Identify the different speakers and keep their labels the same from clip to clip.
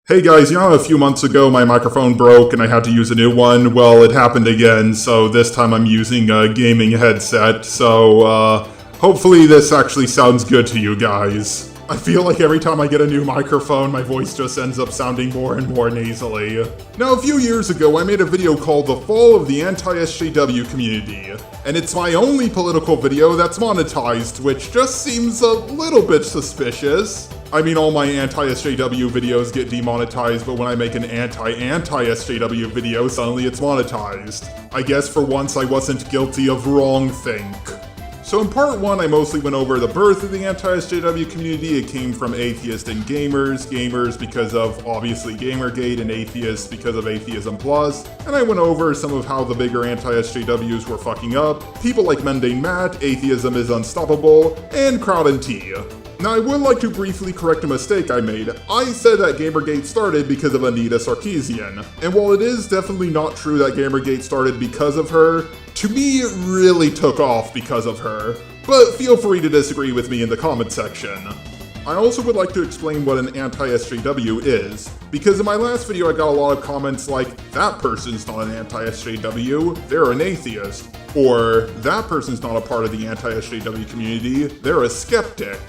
Speaker 1: Hey guys, you know a few months ago my microphone broke and I had to use a new one? Well, it happened again, so this time I'm using a gaming headset, so hopefully this actually sounds good to you guys. I feel like every time I get a new microphone, my voice just ends up sounding more and more nasally. Now, a few years ago, I made a video called The Fall of the Anti-SJW Community, and it's my only political video that's monetized, which just seems a little bit suspicious. I mean, all my anti-SJW videos get demonetized, but when I make an anti-SJW video, suddenly it's monetized. I guess for once I wasn't guilty of wrongthink. So in part 1, I mostly went over the birth of the anti-SJW community. It came from atheists and gamers because of, obviously, Gamergate, and atheists because of Atheism Plus. And I went over some of how the bigger anti-SJWs were fucking up, people like Mundane Matt, Atheism is Unstoppable, and Crowd and T. Now, I would like to briefly correct a mistake I made. I said that Gamergate started because of Anita Sarkeesian. And while it is definitely not true that Gamergate started because of her, to me it really took off because of her. But feel free to disagree with me in the comment section. I also would like to explain what an anti-SJW is, because in my last video I got a lot of comments like, that person's not an anti-SJW, they're an atheist, or that person's not a part of the anti-SJW community, they're a skeptic.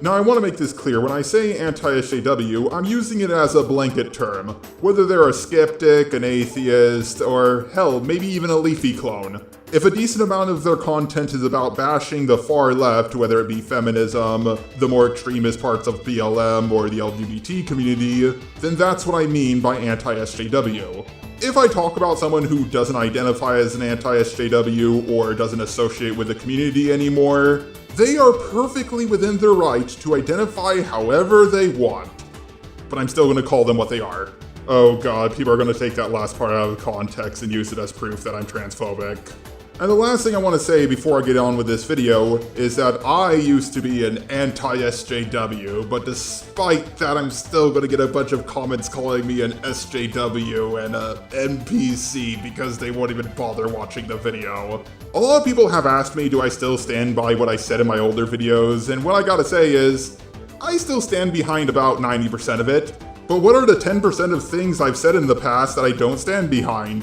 Speaker 1: Now, I want to make this clear, when I say anti-SJW, I'm using it as a blanket term, whether they're a skeptic, an atheist, or hell, maybe even a Leafy clone. If a decent amount of their content is about bashing the far left, whether it be feminism, the more extremist parts of BLM, or the LGBT community, then that's what I mean by anti-SJW. If I talk about someone who doesn't identify as an anti-SJW or doesn't associate with the community anymore, they are perfectly within their right to identify however they want. But I'm still going to call them what they are. Oh god, people are going to take that last part out of context and use it as proof that I'm transphobic. And the last thing I want to say before I get on with this video is that I used to be an anti-SJW, but despite that I'm still going to get a bunch of comments calling me an SJW and a NPC because they won't even bother watching the video. A lot of people have asked me, do I still stand by what I said in my older videos, and what I gotta say is, I still stand behind about 90% of it, but what are the 10% of things I've said in the past that I don't stand behind?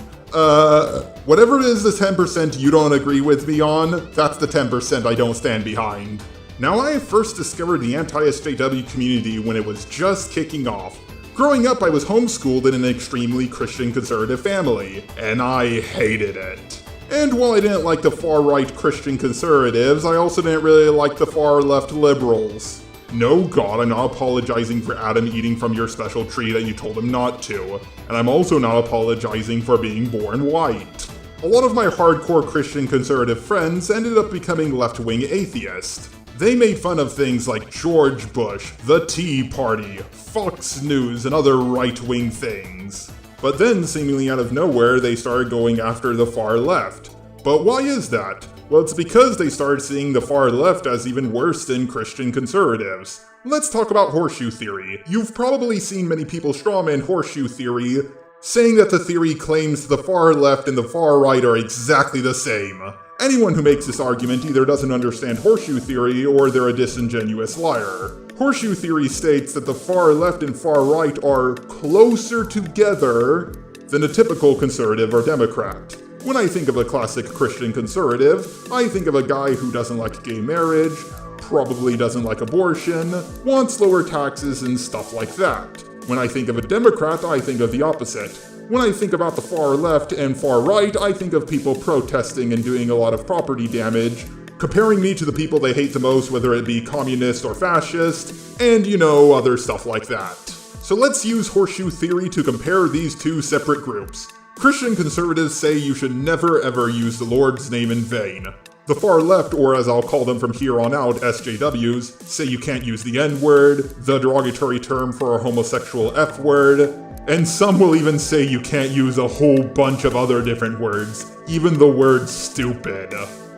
Speaker 1: Whatever it is the 10% you don't agree with me on, that's the 10% I don't stand behind. Now, I first discovered the anti-SJW community when it was just kicking off. Growing up, I was homeschooled in an extremely Christian conservative family, and I hated it. And while I didn't like the far-right Christian conservatives, I also didn't really like the far-left liberals. No, God, I'm not apologizing for Adam eating from your special tree that you told him not to, and I'm also not apologizing for being born white. A lot of my hardcore Christian conservative friends ended up becoming left-wing atheists. They made fun of things like George Bush, the Tea Party, Fox News, and other right-wing things. But then, seemingly out of nowhere, they started going after the far left. But why is that? Well, it's because they started seeing the far left as even worse than Christian conservatives. Let's talk about horseshoe theory. You've probably seen many people strawman horseshoe theory, saying that the theory claims the far left and the far right are exactly the same. Anyone who makes this argument either doesn't understand horseshoe theory or they're a disingenuous liar. Horseshoe theory states that the far left and far right are closer together than a typical conservative or Democrat. When I think of a classic Christian conservative, I think of a guy who doesn't like gay marriage, probably doesn't like abortion, wants lower taxes and stuff like that. When I think of a Democrat, I think of the opposite. When I think about the far left and far right, I think of people protesting and doing a lot of property damage, comparing me to the people they hate the most, whether it be communist or fascist, and other stuff like that. So let's use horseshoe theory to compare these two separate groups. Christian conservatives say you should never ever use the Lord's name in vain. The far left, or as I'll call them from here on out, SJWs, say you can't use the N-word, the derogatory term for a homosexual F-word, and some will even say you can't use a whole bunch of other different words, even the word stupid.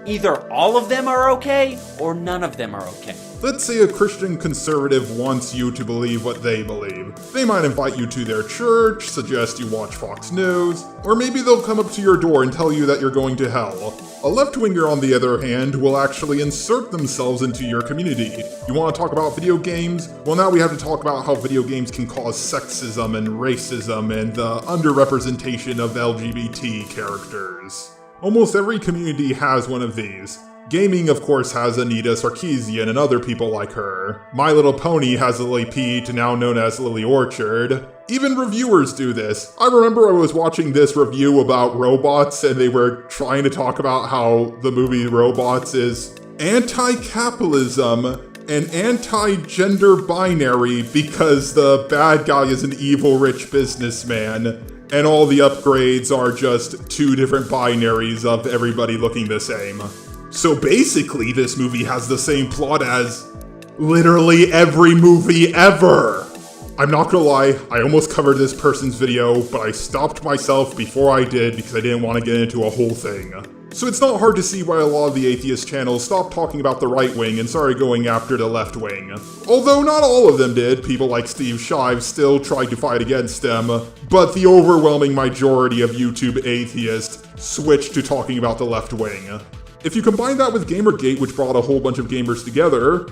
Speaker 2: Either all of them are okay, or none of them are okay.
Speaker 1: Let's say a Christian conservative wants you to believe what they believe. They might invite you to their church, suggest you watch Fox News, or maybe they'll come up to your door and tell you that you're going to hell. A left-winger, on the other hand, will actually insert themselves into your community. You want to talk about video games? Well, now we have to talk about how video games can cause sexism and racism and the underrepresentation of LGBT characters. Almost every community has one of these. Gaming, of course, has Anita Sarkeesian and other people like her. My Little Pony has Lily Pete, now known as Lily Orchard. Even reviewers do this. I remember I was watching this review about robots and they were trying to talk about how the movie Robots is anti-capitalism and anti-gender binary because the bad guy is an evil rich businessman and all the upgrades are just two different binaries of everybody looking the same. So basically, this movie has the same plot as literally every movie ever. I'm not gonna lie, I almost covered this person's video, but I stopped myself before I did because I didn't want to get into a whole thing. So it's not hard to see why a lot of the atheist channels stopped talking about the right wing and started going after the left wing. Although not all of them did, people like Steve Shives still tried to fight against them, but the overwhelming majority of YouTube atheists switched to talking about the left wing. If you combine that with Gamergate, which brought a whole bunch of gamers together,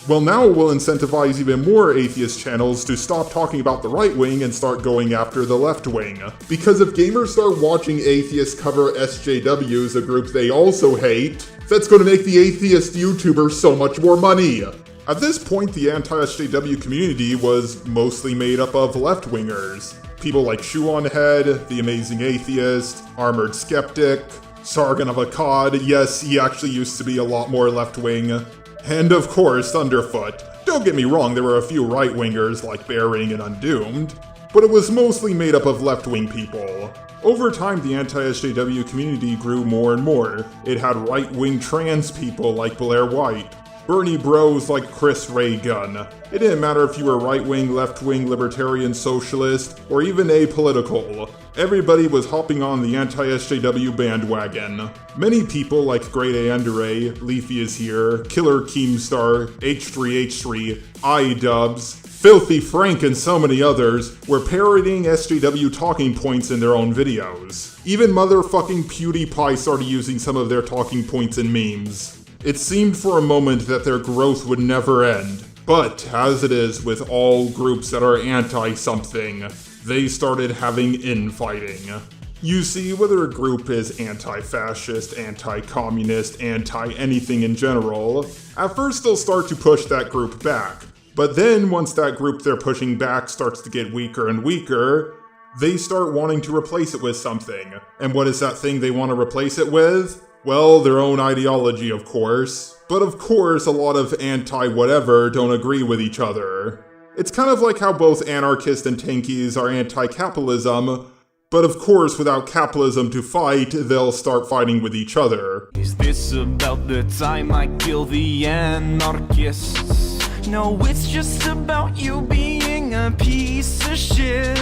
Speaker 1: well, now it will incentivize even more atheist channels to stop talking about the right wing and start going after the left wing. Because if gamers start watching atheists cover SJWs, a group they also hate, that's going to make the atheist YouTubers so much more money. At this point, the anti-SJW community was mostly made up of left-wingers. People like Shoe on Head, The Amazing Atheist, Armored Skeptic, Sargon of Akkad, yes, he actually used to be a lot more left-wing. And of course, Thunderfoot. Don't get me wrong, there were a few right-wingers like Bearing and Undoomed, but it was mostly made up of left-wing people. Over time, the anti-SJW community grew more and more. It had right-wing trans people like Blair White, Bernie bros like Chris Ray Gunn. It didn't matter if you were right-wing, left-wing, libertarian, socialist, or even apolitical. Everybody was hopping on the anti-SJW bandwagon. Many people like Grade A Undera, Leafy is Here, Killer Keemstar, H3H3, iDubbbz, Filthy Frank, and so many others were parodying SJW talking points in their own videos. Even motherfucking PewDiePie started using some of their talking points in memes. It seemed for a moment that their growth would never end. But, as it is with all groups that are anti-something, they started having infighting. You see, whether a group is anti-fascist, anti-communist, anti-anything in general, at first they'll start to push that group back. But then, once that group they're pushing back starts to get weaker and weaker, they start wanting to replace it with something. And what is that thing they want to replace it with? Well, their own ideology, of course. But of course, a lot of anti-whatever don't agree with each other. It's kind of like how both anarchists and tankies are anti-capitalism, but of course, without capitalism to fight, they'll start fighting with each other.
Speaker 3: Is this about the time I kill the anarchists? No, it's just about you being a piece of shit.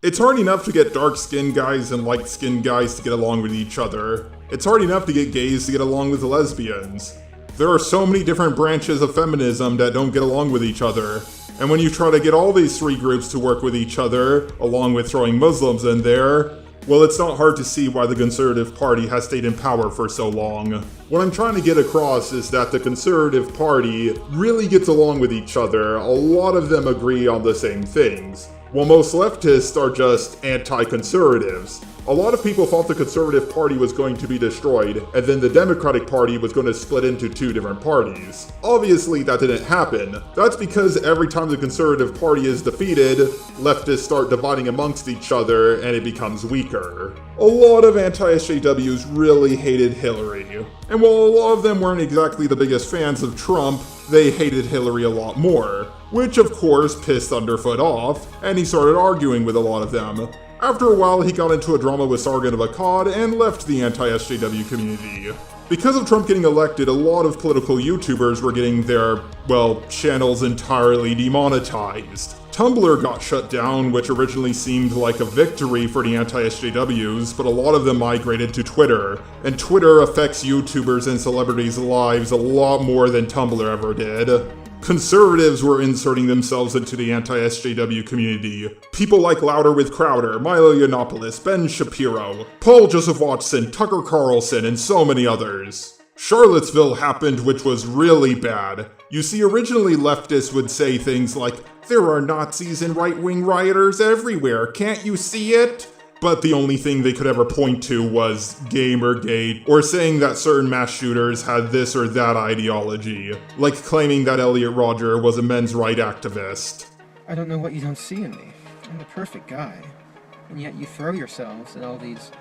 Speaker 1: It's hard enough to get dark-skinned guys and light-skinned guys to get along with each other. It's hard enough to get gays to get along with lesbians. There are so many different branches of feminism that don't get along with each other. And when you try to get all these three groups to work with each other, along with throwing Muslims in there, well, it's not hard to see why the Conservative Party has stayed in power for so long. What I'm trying to get across is that the Conservative Party really gets along with each other. A lot of them agree on the same things, while most leftists are just anti-conservatives. A lot of people thought the Conservative Party was going to be destroyed, and then the Democratic Party was going to split into two different parties. Obviously, that didn't happen. That's because every time the Conservative Party is defeated, leftists start dividing amongst each other, and it becomes weaker. A lot of anti-SJWs really hated Hillary. And while a lot of them weren't exactly the biggest fans of Trump, they hated Hillary a lot more. Which, of course, pissed Thunderfoot off, and he started arguing with a lot of them. After a while, he got into a drama with Sargon of Akkad and left the anti-SJW community. Because of Trump getting elected, a lot of political YouTubers were getting their, well, channels entirely demonetized. Tumblr got shut down, which originally seemed like a victory for the anti-SJWs, but a lot of them migrated to Twitter, and Twitter affects YouTubers and celebrities' lives a lot more than Tumblr ever did. Conservatives were inserting themselves into the anti-SJW community. People like Louder with Crowder, Milo Yiannopoulos, Ben Shapiro, Paul Joseph Watson, Tucker Carlson, and so many others. Charlottesville happened, which was really bad. You see, originally leftists would say things like, "There are Nazis and right-wing rioters everywhere, can't you see it?" But the only thing they could ever point to was Gamergate, or saying that certain mass shooters had this or that ideology, like claiming that Elliot Rodger was a men's rights activist.
Speaker 4: I don't know what you don't see in me. I'm the perfect guy. And yet you throw yourselves at all these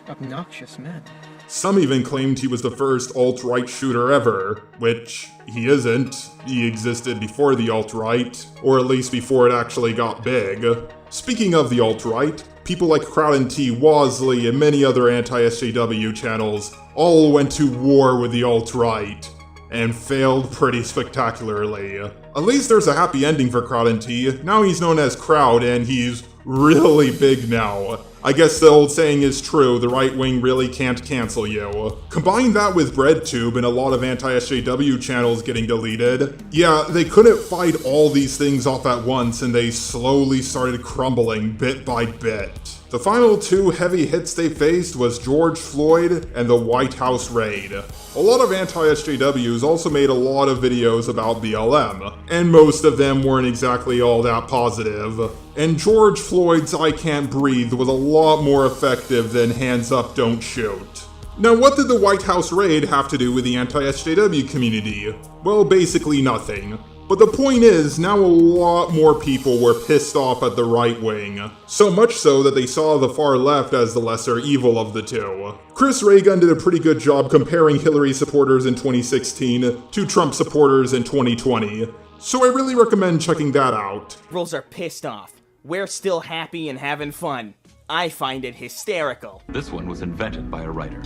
Speaker 4: obnoxious men.
Speaker 1: Some even claimed he was the first alt-right shooter ever, which he isn't. He existed before the alt-right, or at least before it actually got big. Speaking of the alt-right, people like Crowd and T, Wosley, and many other anti-SJW channels all went to war with the alt-right, and failed pretty spectacularly. At least there's a happy ending for Crowd and T. Now he's known as Crowd, and he's really big now. I guess the old saying is true, the right wing really can't cancel you. Combine that with BreadTube and a lot of anti-SJW channels getting deleted. Yeah, they couldn't fight all these things off at once, and they slowly started crumbling bit by bit. The final two heavy hits they faced was George Floyd and the White House raid. A lot of anti-SJWs also made a lot of videos about BLM, and most of them weren't exactly all that positive. And George Floyd's I Can't Breathe was a lot more effective than Hands Up, Don't Shoot. Now, what did the White House raid have to do with the anti-SJW community? Well, basically nothing. But the point is, now a lot more people were pissed off at the right wing. So much so that they saw the far left as the lesser evil of the two. Chris Reagan did a pretty good job comparing Hillary supporters in 2016 to Trump supporters in 2020. So I really recommend checking that out.
Speaker 2: Liberals are pissed off. We're still happy and having fun. I find it hysterical.
Speaker 5: This one was invented by a writer.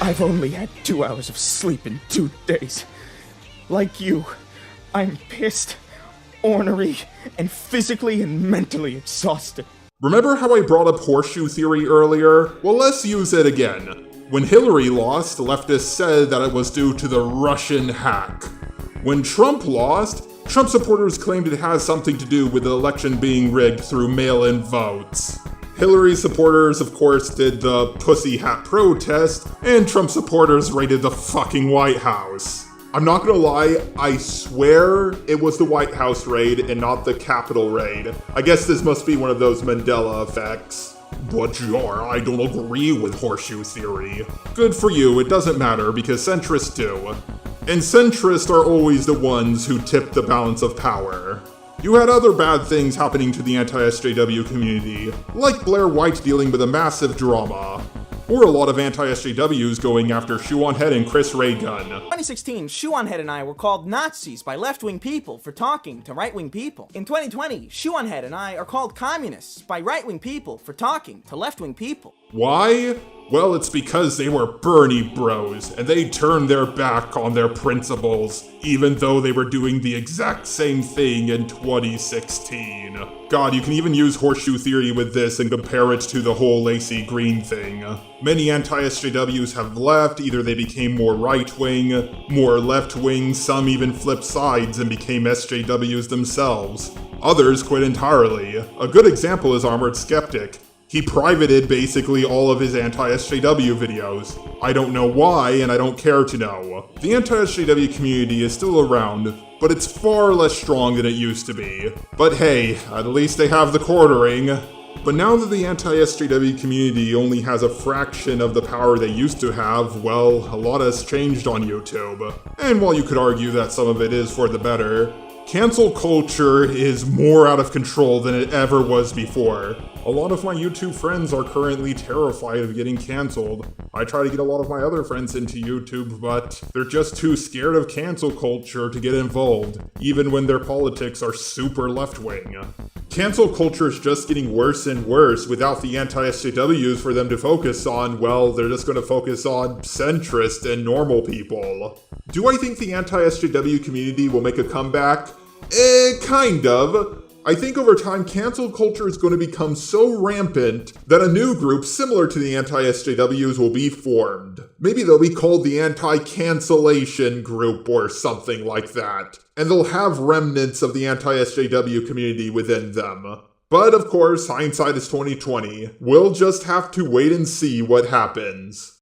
Speaker 6: I've only had 2 hours of sleep in 2 days. Like you, I'm pissed, ornery, and physically and mentally exhausted.
Speaker 1: Remember how I brought up horseshoe theory earlier? Well, let's use it again. When Hillary lost, leftists said that it was due to the Russian hack. When Trump lost, Trump supporters claimed it has something to do with the election being rigged through mail-in votes. Hillary supporters, of course, did the pussy hat protest, and Trump supporters raided the fucking White House. I'm not gonna lie, I swear it was the White House raid and not the Capitol raid. I guess this must be one of those Mandela effects. But Jar, I don't agree with horseshoe theory. Good for you, it doesn't matter because centrists do. And centrists are always the ones who tip the balance of power. You had other bad things happening to the anti-SJW community, like Blair White dealing with a massive drama. Or a lot of anti-SJWs going after Shoe on Head and Chris Reagan.
Speaker 2: 2016, Shoe on Head and I were called Nazis by left-wing people for talking to right-wing people. In 2020, Shoe on Head and I are called communists by right-wing people for talking to left-wing people.
Speaker 1: Why? Well, it's because they were Bernie bros, and they turned their back on their principles, even though they were doing the exact same thing in 2016. God, you can even use horseshoe theory with this and compare it to the whole Lacey Green thing. Many anti-SJWs have left, either they became more right-wing, more left-wing, some even flipped sides and became SJWs themselves. Others quit entirely. A good example is Armored Skeptic. He privated basically all of his anti-SJW videos. I don't know why, and I don't care to know. The anti-SJW community is still around, but it's far less strong than it used to be. But hey, at least they have the quartering. But now that the anti-SJW community only has a fraction of the power they used to have, well, a lot has changed on YouTube. And while you could argue that some of it is for the better, cancel culture is more out of control than it ever was before. A lot of my YouTube friends are currently terrified of getting canceled. I try to get a lot of my other friends into YouTube, but they're just too scared of cancel culture to get involved, even when their politics are super left-wing. Cancel culture is just getting worse and worse. Without the anti-SJWs for them to focus on, well, they're just going to focus on centrist and normal people. Do I think the anti-SJW community will make a comeback? Kind of. I think over time, cancel culture is going to become so rampant that a new group similar to the anti-SJWs will be formed. Maybe they'll be called the anti-cancellation group or something like that. And they'll have remnants of the anti-SJW community within them. But of course, hindsight is 2020. We'll just have to wait and see what happens.